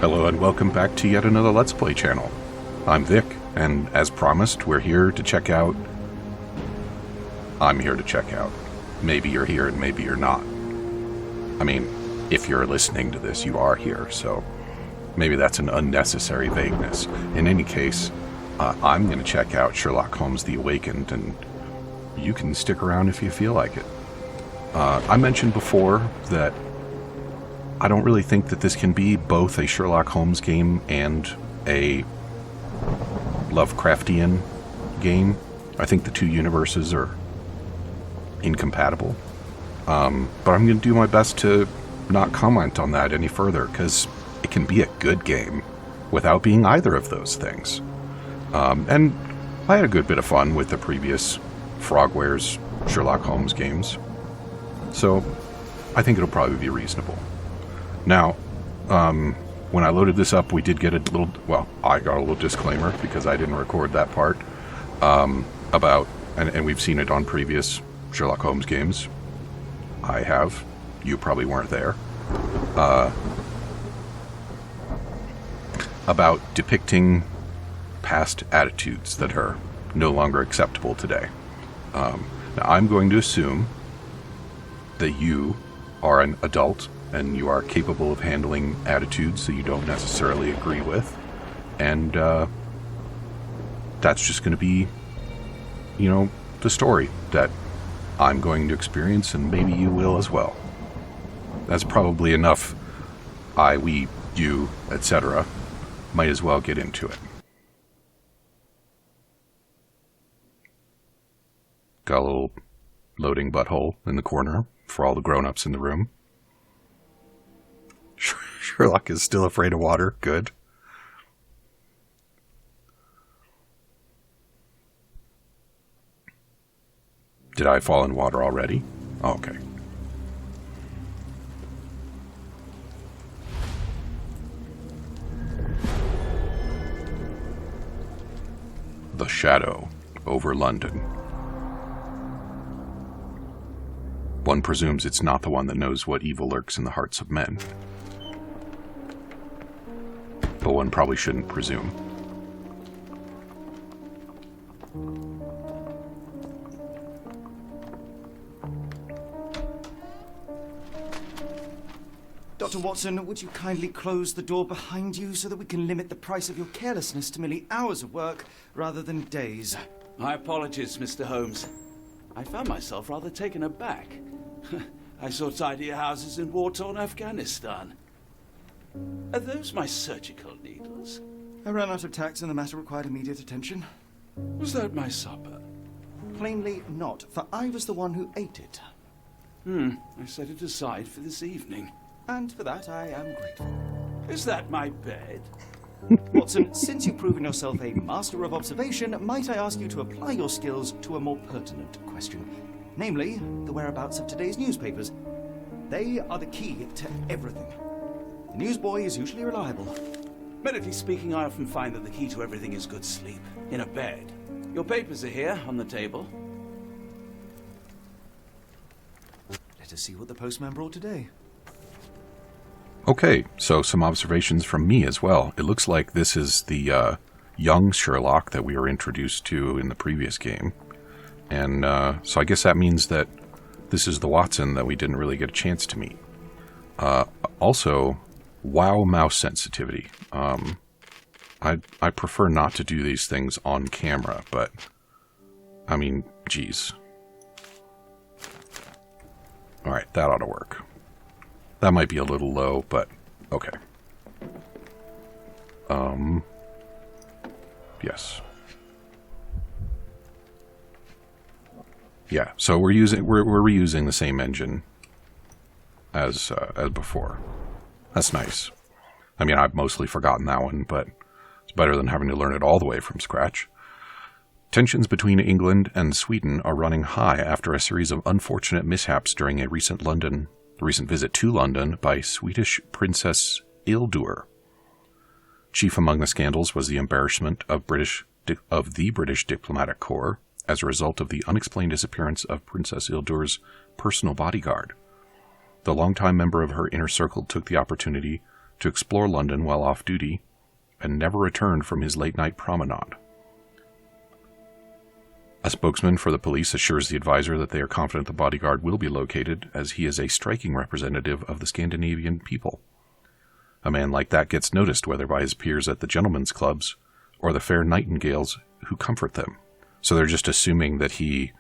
Hello and welcome back to yet another Let's Play channel. I'm Vic, and as promised, we're here to check out... I'm here to check out. Maybe you're here and maybe you're not. I mean, if you're listening to this, you are here, so maybe that's an unnecessary vagueness. In any case, I'm going to check out Sherlock Holmes The Awakened, and you can stick around if you feel like it. I mentioned before that I don't really think that this can be both a Sherlock Holmes game and a Lovecraftian game. I think the two universes are incompatible. But I'm going to do my best to not comment on that any further, because it can be a good game without being either of those things. And I had a good bit of fun with the previous Frogwares Sherlock Holmes games. So I think it'll probably be reasonable. Now, when I loaded this up, we did get a little, well, I got a little disclaimer because I didn't record that part, about, and we've seen it on previous Sherlock Holmes games. I have. You probably weren't there. About depicting past attitudes that are no longer acceptable today. Now, I'm going to assume that you are an adult and you are capable of handling attitudes that you don't necessarily agree with. And that's just going to be, you know, the story that I'm going to experience, and maybe you will as well. That's probably enough I, we, you, etc. Might as well get into it. Got a little loading butthole in the corner for all the grown-ups in the room. Sherlock is still afraid of water. Good. Did I fall in water already? Oh, okay. The shadow over London. One presumes it's not the one that knows what evil lurks in the hearts of men. But one probably shouldn't presume. Dr. Watson, would you kindly close the door behind you so that we can limit the price of your carelessness to merely hours of work rather than days? My apologies, Mr. Holmes. I found myself rather taken aback. I saw tidier houses in war-torn Afghanistan. Are those my surgical needles? I ran out of tacks and the matter required immediate attention. Was that my supper? Plainly not, for I was the one who ate it. I set it aside for this evening. And for that I am grateful. Is that my bed? Watson, since you've proven yourself a master of observation, might I ask you to apply your skills to a more pertinent question? Namely, the whereabouts of today's newspapers. They are the key to everything. The newsboy is usually reliable. Medically speaking, I often find that the key to everything is good sleep. In a bed. Your papers are here, on the table. Let us see what the postman brought today. Okay, so some observations from me as well. It looks like this is the young Sherlock that we were introduced to in the previous game. And so I guess that means that this is the Watson that we didn't really get a chance to meet. Also, wow, mouse sensitivity. I prefer not to do these things on camera, but I mean, geez. Alright, that ought to work. That might be a little low, but okay. Yes. Yeah, so we're reusing the same engine as before. That's nice. I mean, I've mostly forgotten that one, but it's better than having to learn it all the way from scratch. Tensions between England and Sweden are running high after a series of unfortunate mishaps during a recent visit to London by Swedish Princess Ildur. Chief among the scandals was the embarrassment of the British diplomatic corps as a result of the unexplained disappearance of Princess Ildur's personal bodyguard. The longtime member of her inner circle took the opportunity to explore London while off duty, and never returned from his late-night promenade. A spokesman for the police assures the advisor that they are confident the bodyguard will be located, as he is a striking representative of the Scandinavian people. A man like that gets noticed whether by his peers at the gentlemen's clubs or the fair nightingales who comfort them. So they're just assuming that he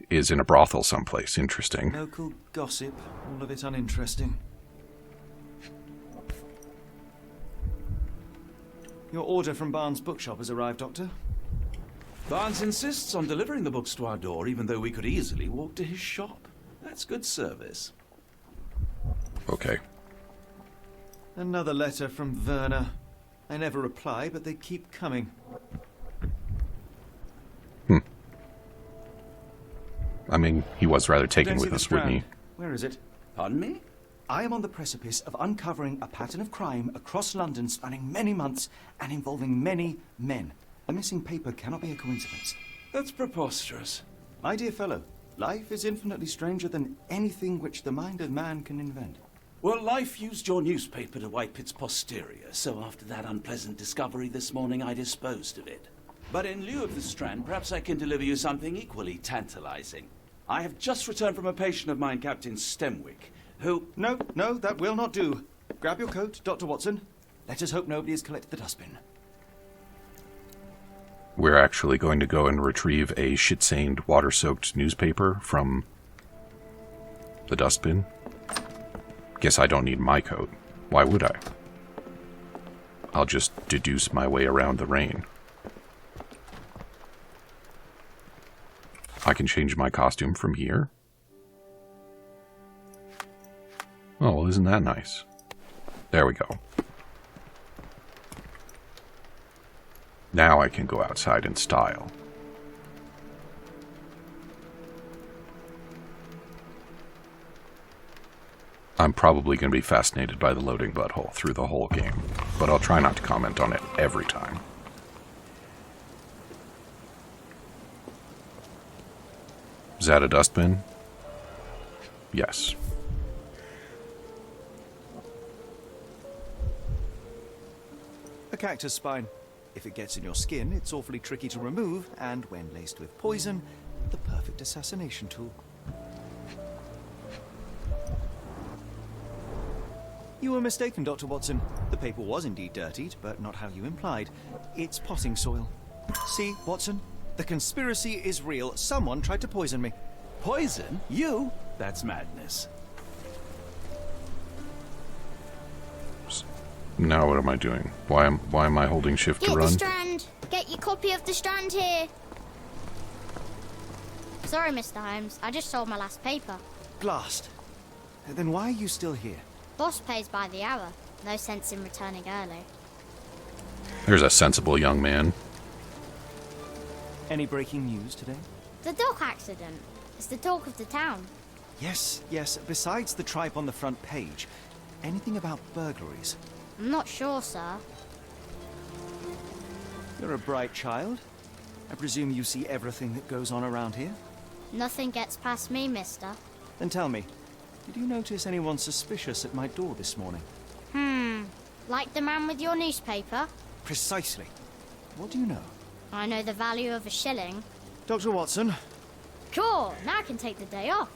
is in a brothel someplace. Interesting. Local gossip, all of it uninteresting. Your order from Barnes' bookshop has arrived, Doctor. Barnes insists on delivering the books to our door, even though we could easily walk to his shop. That's good service. Okay. Another letter from Werner. I never reply, but they keep coming. I mean, he was rather taken Don't see with the us, wouldn't he? Strand. Where is it? Pardon me? I am on the precipice of uncovering a pattern of crime across London spanning many months and involving many men. The missing paper cannot be a coincidence. That's preposterous. My dear fellow, life is infinitely stranger than anything which the mind of man can invent. Well, life used your newspaper to wipe its posterior, so after that unpleasant discovery this morning, I disposed of it. But in lieu of the Strand, perhaps I can deliver you something equally tantalizing. I have just returned from a patient of mine, Captain Stemwick, who... No, that will not do. Grab your coat, Dr. Watson. Let us hope nobody has collected the dustbin. We're actually going to go and retrieve a shit-stained, water-soaked newspaper from the dustbin. Guess I don't need my coat. Why would I? I'll just deduce my way around the rain. I can change my costume from here. Oh, well, isn't that nice? There we go. Now I can go outside in style. I'm probably going to be fascinated by the loading butthole through the whole game, but I'll try not to comment on it every time. Is that a dustbin? Yes. A cactus spine. If it gets in your skin, it's awfully tricky to remove, and when laced with poison, the perfect assassination tool. You were mistaken, Dr. Watson. The paper was indeed dirtied, but not how you implied. It's potting soil. See, Watson? The conspiracy is real. Someone tried to poison me. Poison? You? That's madness. Now what am I doing? Why am I holding shift to Get run? the Strand! Get your copy of the Strand here! Sorry, Mr. Holmes. I just sold my last paper. Blast. Then why are you still here? Boss pays by the hour. No sense in returning early. There's a sensible young man. Any breaking news today? The dog accident. It's the talk of the town. Yes. Besides the tripe on the front page, anything about burglaries? I'm not sure, sir. You're a bright child. I presume you see everything that goes on around here? Nothing gets past me, mister. Then tell me, did you notice anyone suspicious at my door this morning? Like the man with your newspaper? Precisely. What do you know? I know the value of a shilling. Dr. Watson? Cool, now I can take the day off.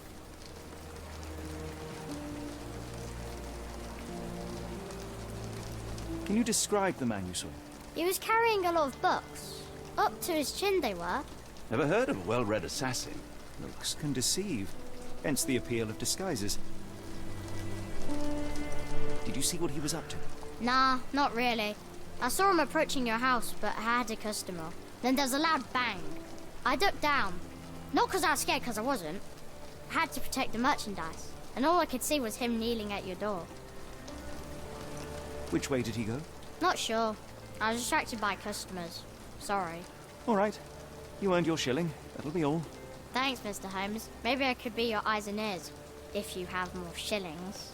Can you describe the man you saw? He was carrying a lot of books. Up to his chin they were. Never heard of a well-read assassin. Looks can deceive. Hence the appeal of disguises. Did you see what he was up to? Nah, not really. I saw him approaching your house, but I had a customer. Then there was a loud bang. I ducked down. Not because I was scared, because I wasn't. I had to protect the merchandise. And all I could see was him kneeling at your door. Which way did he go? Not sure. I was distracted by customers. Sorry. All right. You earned your shilling. That'll be all. Thanks, Mr. Holmes. Maybe I could be your eyes and ears, if you have more shillings.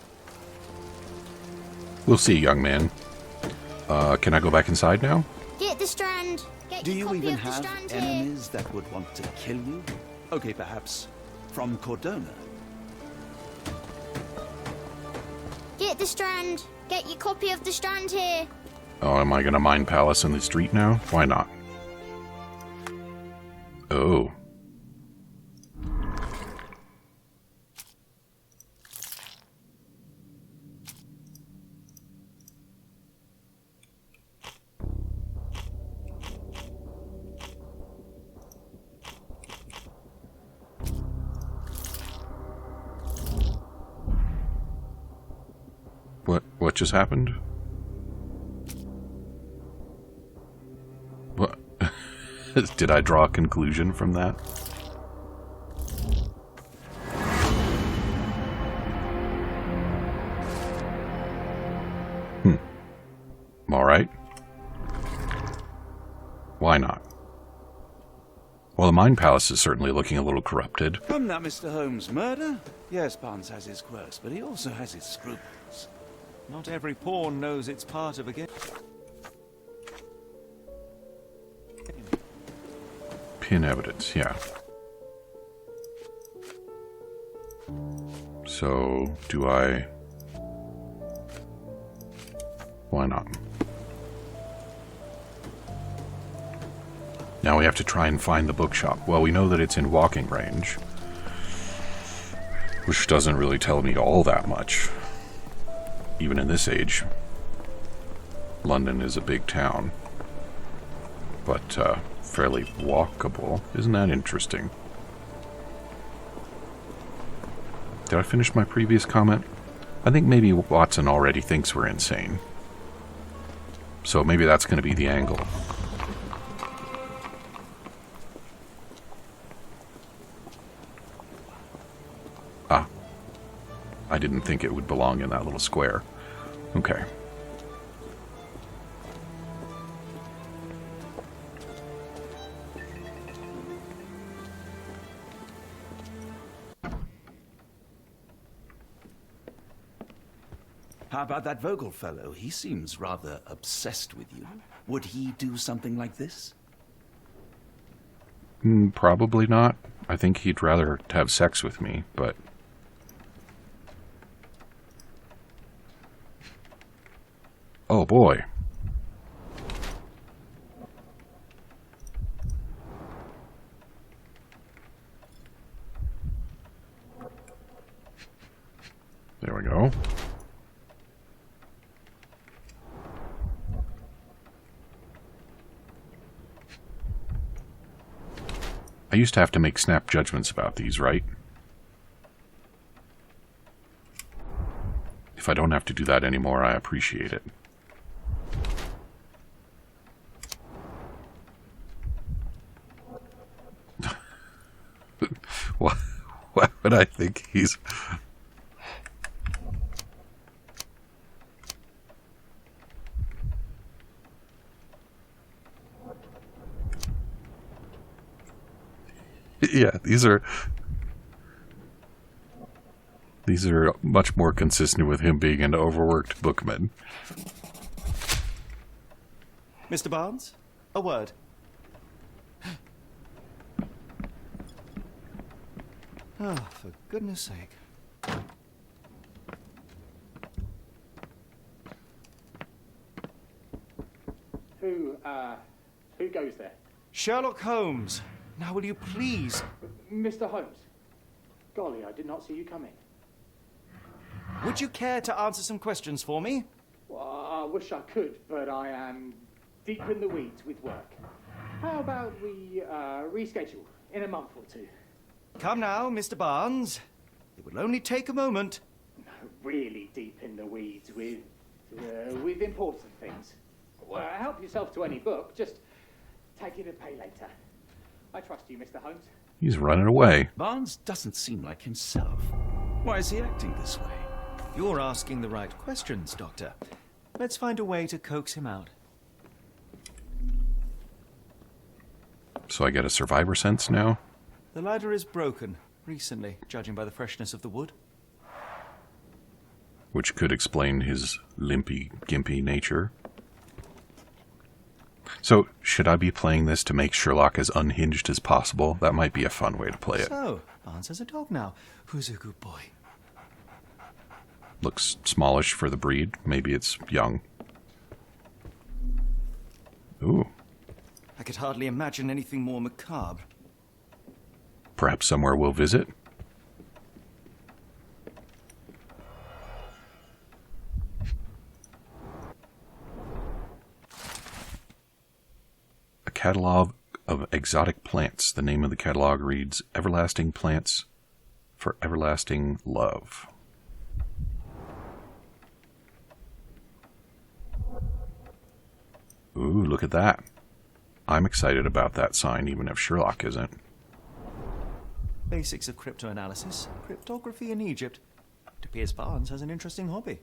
We'll see, young man. Can I go back inside now? Get the Strand! Get Do your you copy even of the have Strand here! enemies that would want to kill you? Okay, perhaps from Cordona. Get the Strand! Get your copy of The Strand here. Oh, am I going to mine Palace in the street now? Why not? Oh. What just happened? What? Did I draw a conclusion from that? Alright. Why not? Well, the Mine Palace is certainly looking a little corrupted. Come now, Mr. Holmes. Murder? Yes, Barnes has his quirks, but he also has his scruples. Not every pawn knows it's part of a game. Pin evidence, yeah. So, do I... Why not? Now we have to try and find the bookshop. Well, we know that it's in walking range, which doesn't really tell me all that much. Even in this age, London is a big town, but fairly walkable. Isn't that interesting? Did I finish my previous comment? I think maybe Watson already thinks we're insane. So maybe that's going to be the angle. Ah. I didn't think it would belong in that little square. Okay. How about that Vogel fellow? He seems rather obsessed with you. Would he do something like this? Probably not. I think he'd rather have sex with me, but... Oh boy. There we go. I used to have to make snap judgments about these, right? If I don't have to do that anymore, I appreciate it. Why would I think he's... Yeah, these are much more consistent with him being an overworked bookman. Mr. Barnes, a word. Oh, for goodness sake. Who goes there? Sherlock Holmes. Now will you please... Mr. Holmes. Golly, I did not see you coming. Would you care to answer some questions for me? Well, I wish I could, but I am deep in the weeds with work. How about we reschedule in a month or two? Come now, Mr. Barnes. It will only take a moment. Really deep in the weeds with important things. Well, help yourself to any book. Just take it and pay later. I trust you, Mr. Holmes. He's running away. Barnes doesn't seem like himself. Why is he acting this way? You're asking the right questions, Doctor. Let's find a way to coax him out. So I get a survivor sense now? The ladder is broken, recently, judging by the freshness of the wood. Which could explain his limpy, gimpy nature. So, should I be playing this to make Sherlock as unhinged as possible? That might be a fun way to play it. So, Barnes has a dog now. Who's a good boy? Looks smallish for the breed. Maybe it's young. Ooh. I could hardly imagine anything more macabre. Perhaps somewhere we'll visit? A catalog of exotic plants. The name of the catalog reads Everlasting Plants for Everlasting Love. Ooh, look at that. I'm excited about that sign, even if Sherlock isn't. Basics of cryptoanalysis, cryptography in Egypt. It appears Barnes has an interesting hobby.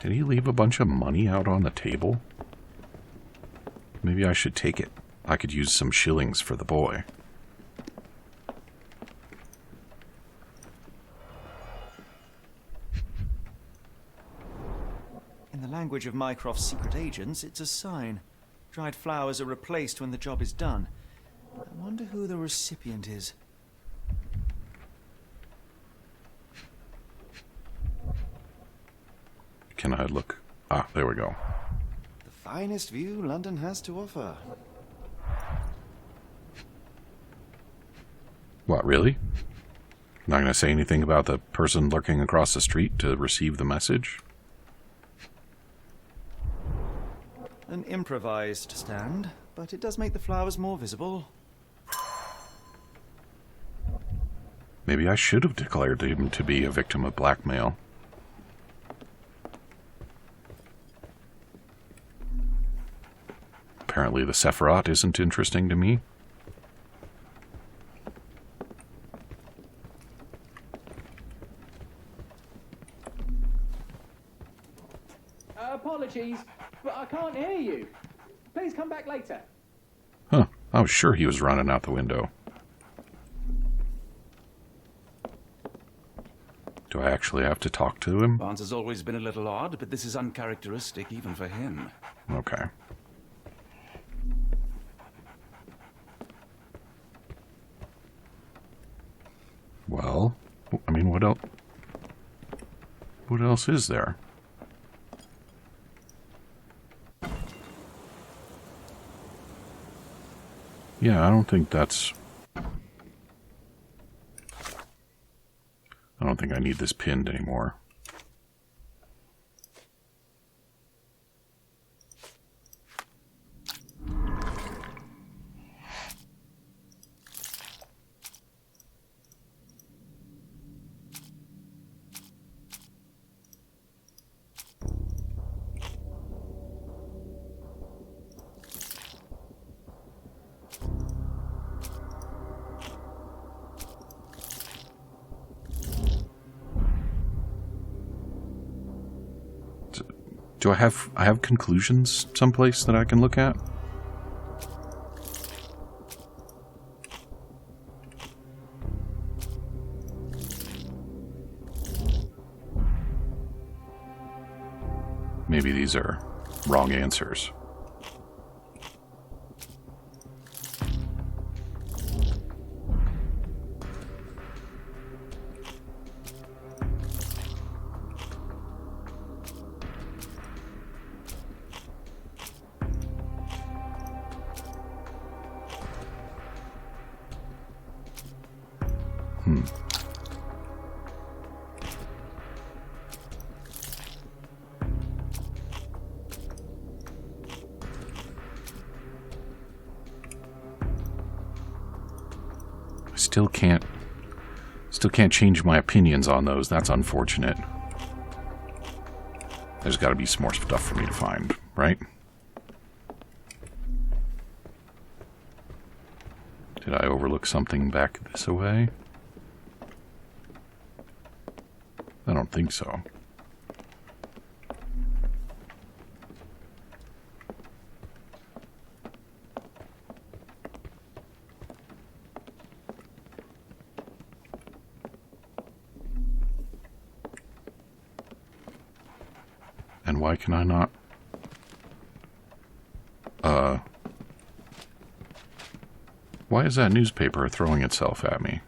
Did he leave a bunch of money out on the table? Maybe I should take it. I could use some shillings for the boy. In the language of Mycroft's secret agents, it's a sign. Dried flowers are replaced when the job is done. I wonder who the recipient is. Can I look? Ah, there we go. The finest view London has to offer. What, really? Not going to say anything about the person lurking across the street to receive the message? An improvised stand, but it does make the flowers more visible. Maybe I should have declared him to be a victim of blackmail. Apparently the Sephiroth isn't interesting to me. Apologies, but I can't hear you. Please come back later. Huh, I was sure he was running out the window. Do I actually have to talk to him? Barnes has always been a little odd, but this is uncharacteristic even for him. Okay. Well, I mean, what else? What else is there? Yeah, I don't think that's... I don't think I need this pinned anymore. Do I have conclusions someplace that I can look at? Maybe these are wrong answers. Still can't change my opinions on those. That's unfortunate. There's got to be some more stuff for me to find, right? Did I overlook something back this way? I don't think so. And why can I not? Why Why is that newspaper throwing itself at me?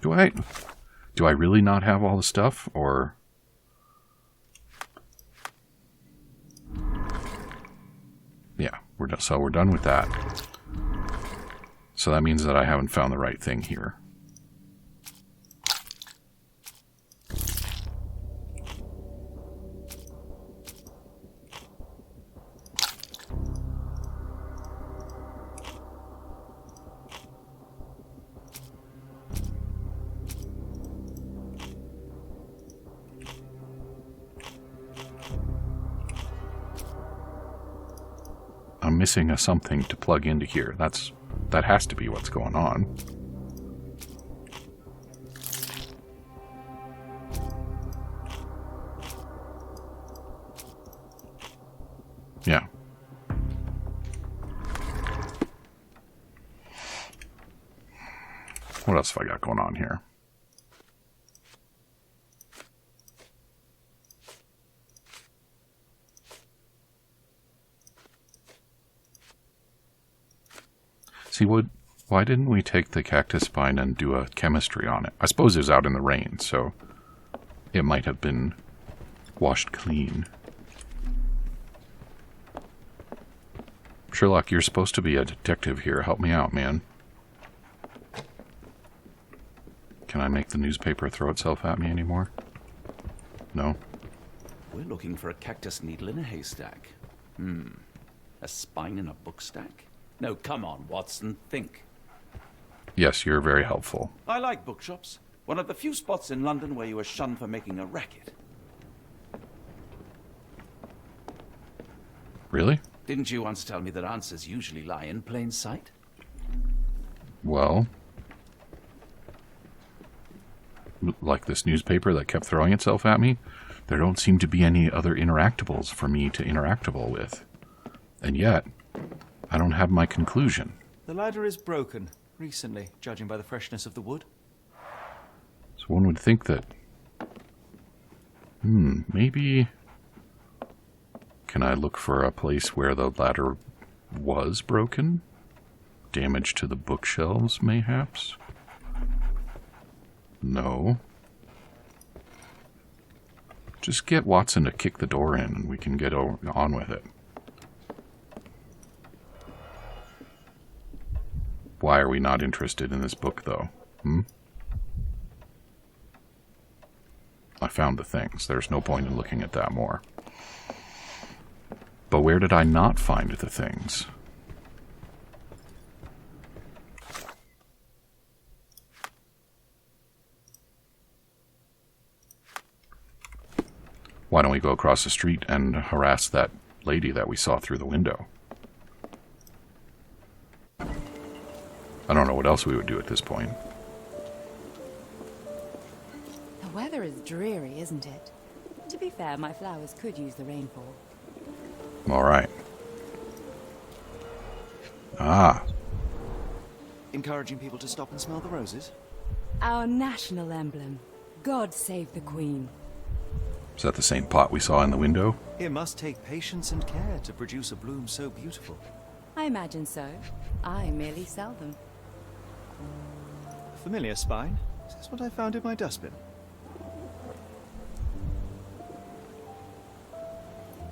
Do I really not have all the stuff, or... Yeah, we're done with that. So that means that I haven't found the right thing here. I'm missing a something to plug into here. That has to be what's going on. Yeah. What else have I got going on here? See, why didn't we take the cactus spine and do a chemistry on it? I suppose it was out in the rain, so it might have been washed clean. Sherlock, you're supposed to be a detective here. Help me out, man. Can I make the newspaper throw itself at me anymore? No? We're looking for a cactus needle in a haystack. A spine in a book stack? No, come on, Watson, think. Yes, you're very helpful. I like bookshops. One of the few spots in London where you are shunned for making a racket. Really? Didn't you once tell me that answers usually lie in plain sight? Well, like this newspaper that kept throwing itself at me, there don't seem to be any other interactables for me to interactable with. And yet, I don't have my conclusion. The ladder is broken, recently, judging by the freshness of the wood. So one would think that... maybe... Can I look for a place where the ladder was broken? Damage to the bookshelves, mayhaps? No. Just get Watson to kick the door in and we can get on with it. Why are we not interested in this book, though? I found the things. There's no point in looking at that more. But where did I not find the things? Why don't we go across the street and harass that lady that we saw through the window? I don't know what else we would do at this point. The weather is dreary, isn't it? To be fair, my flowers could use the rainfall. All right. Ah. Encouraging people to stop and smell the roses? Our national emblem. God save the Queen. Is that the same pot we saw in the window? It must take patience and care to produce a bloom so beautiful. I imagine so. I merely sell them. Familiar spine? Is this what I found in my dustbin?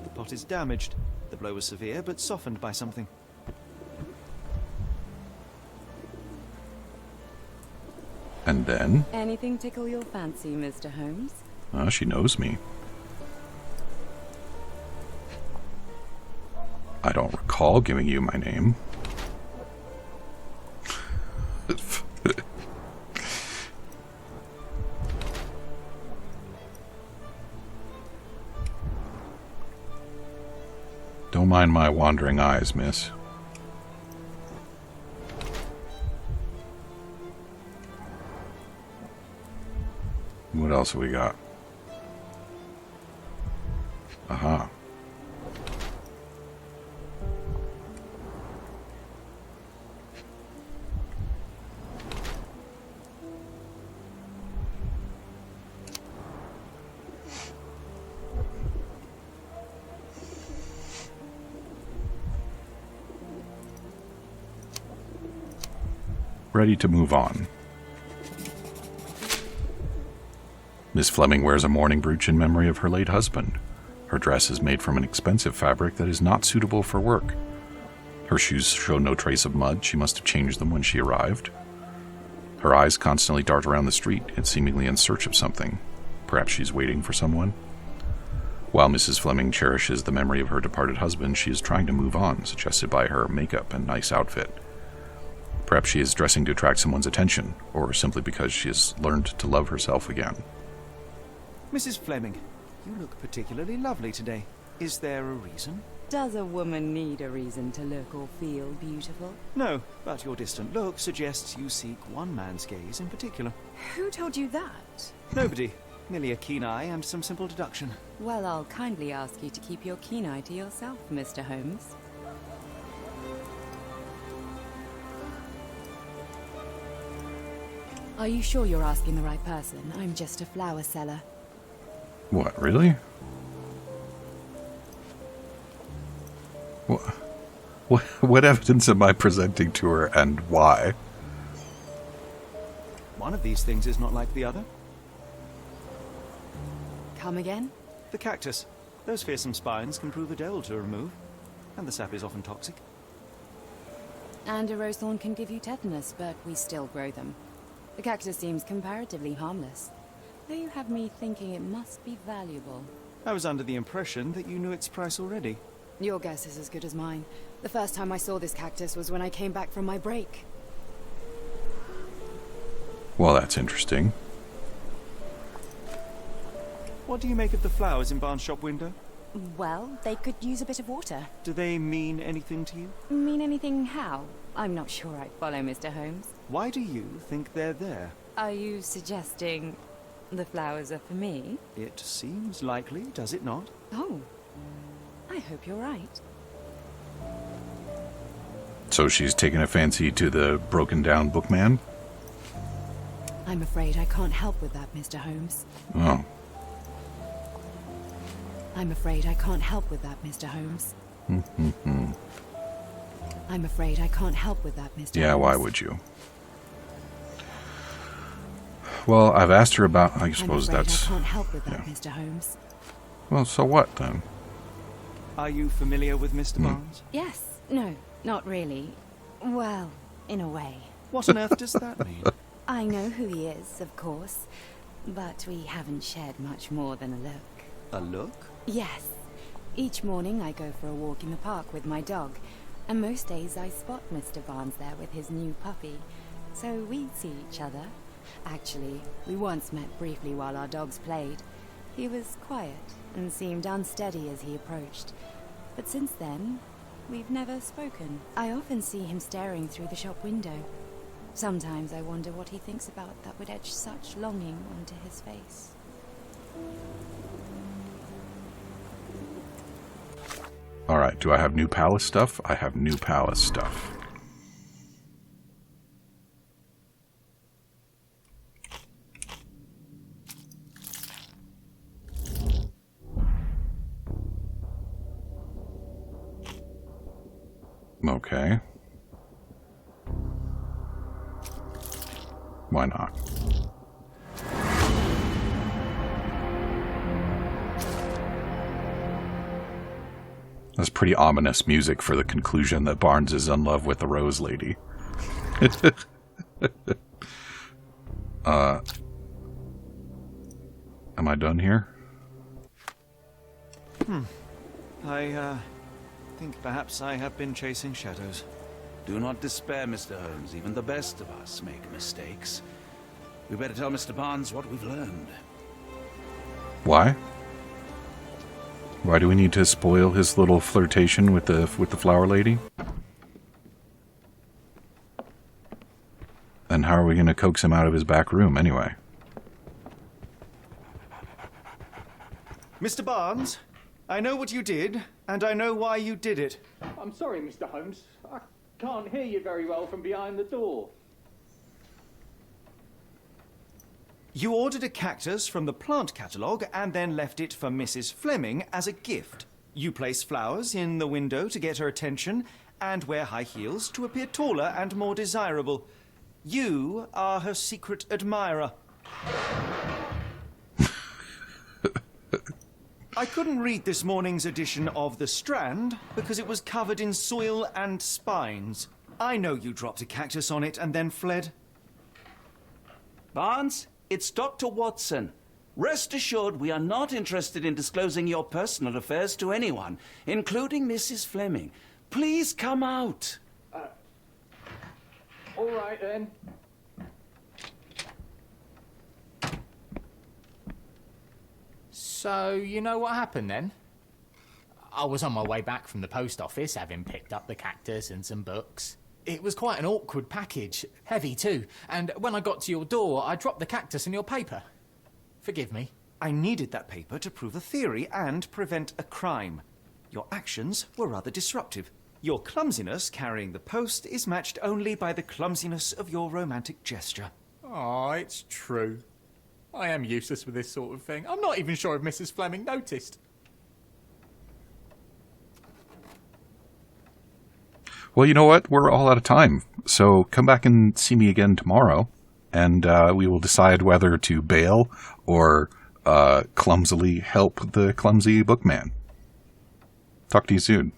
The pot is damaged. The blow was severe, but softened by something. And then? Anything tickle your fancy, Mr. Holmes? She knows me. I don't recall giving you my name. Don't mind my wandering eyes, miss. What else have we got? Aha. ready to move on. Miss Fleming wears a mourning brooch in memory of her late husband. Her dress is made from an expensive fabric that is not suitable for work. Her shoes show no trace of mud. She must have changed them when she arrived. Her eyes constantly dart around the street and seemingly in search of something. Perhaps she's waiting for someone. While Mrs. Fleming cherishes the memory of her departed husband, she is trying to move on, suggested by her makeup and nice outfit. Perhaps she is dressing to attract someone's attention, or simply because she has learned to love herself again. Mrs. Fleming, you look particularly lovely today. Is there a reason? Does a woman need a reason to look or feel beautiful? No, but your distant look suggests you seek one man's gaze in particular. Who told you that? Nobody. Merely a keen eye and some simple deduction. Well, I'll kindly ask you to keep your keen eye to yourself, Mr. Holmes. Are you sure you're asking the right person? I'm just a flower seller. What, really? What evidence am I presenting to her, and why? One of these things is not like the other. Come again? The cactus. Those fearsome spines can prove a devil to remove, and the sap is often toxic. And a rose thorn can give you tetanus, but we still grow them. The cactus seems comparatively harmless, though you have me thinking it must be valuable. I was under the impression that you knew its price already. Your guess is as good as mine. The first time I saw this cactus was when I came back from my break. Well, that's interesting. What do you make of the flowers in Barnes' shop window? Well, they could use a bit of water. Do they mean anything to you? Mean anything how? I'm not sure I follow, Mr. Holmes. Why do you think they're there? Are you suggesting the flowers are for me? It seems likely, does it not? Oh, I hope you're right. So she's taken a fancy to the broken-down bookman? I'm afraid I can't help with that, Mr. Holmes. Oh. I'm afraid I can't help with that, Mr. Holmes. I'm afraid I can't help with that, Mr. Yeah, Holmes. why would you? Well, I've asked her about... I suppose I'm afraid that's... I can't help with that, yeah. Mr. Holmes. Well, so what, then? Are you familiar with Mr. Barnes? Yes. No, not really. Well, in a way. What on earth does that mean? I know who he is, of course, but we haven't shared much more than a look. A look? Yes. Each morning I go for a walk in the park with my dog, and most days I spot Mr. Barnes there with his new puppy, so we see each other. Actually, we once met briefly while our dogs played. He was quiet and seemed unsteady as he approached, but since then, we've never spoken. I often see him staring through the shop window. Sometimes I wonder what he thinks about that would etch such longing onto his face. Alright, do I have new palace stuff? I have new palace stuff. Okay. Why not? That's pretty ominous music for the conclusion that Barnes is in love with the Rose Lady. Am I done here? I think perhaps I have been chasing shadows. Do not despair, Mr. Holmes. Even the best of us make mistakes. We better tell Mr. Barnes what we've learned. Why? Why do we need to spoil his little flirtation with the flower lady? And how are we going to coax him out of his back room anyway? Mr. Barnes, I know what you did, and I know why you did it. I'm sorry, Mr. Holmes. I can't hear you very well from behind the door. You ordered a cactus from the plant catalogue and then left it for Mrs. Fleming as a gift. You place flowers in the window to get her attention and wear high heels to appear taller and more desirable. You are her secret admirer. I couldn't read this morning's edition of The Strand because it was covered in soil and spines. I know you dropped a cactus on it and then fled. Barnes, it's Dr. Watson. Rest assured we are not interested in disclosing your personal affairs to anyone, including Mrs. Fleming. Please come out. All right, then. So, you know what happened then? I was on my way back from the post office, having picked up the cactus and some books. It was quite an awkward package, heavy too, and when I got to your door, I dropped the cactus in your paper. Forgive me. I needed that paper to prove a theory and prevent a crime. Your actions were rather disruptive. Your clumsiness carrying the post is matched only by the clumsiness of your romantic gesture. Oh, it's true. I am useless with this sort of thing. I'm not even sure if Mrs. Fleming noticed. Well, you know what? We're all out of time. So come back and see me again tomorrow, and we will decide whether to bail or clumsily help the clumsy bookman. Talk to you soon.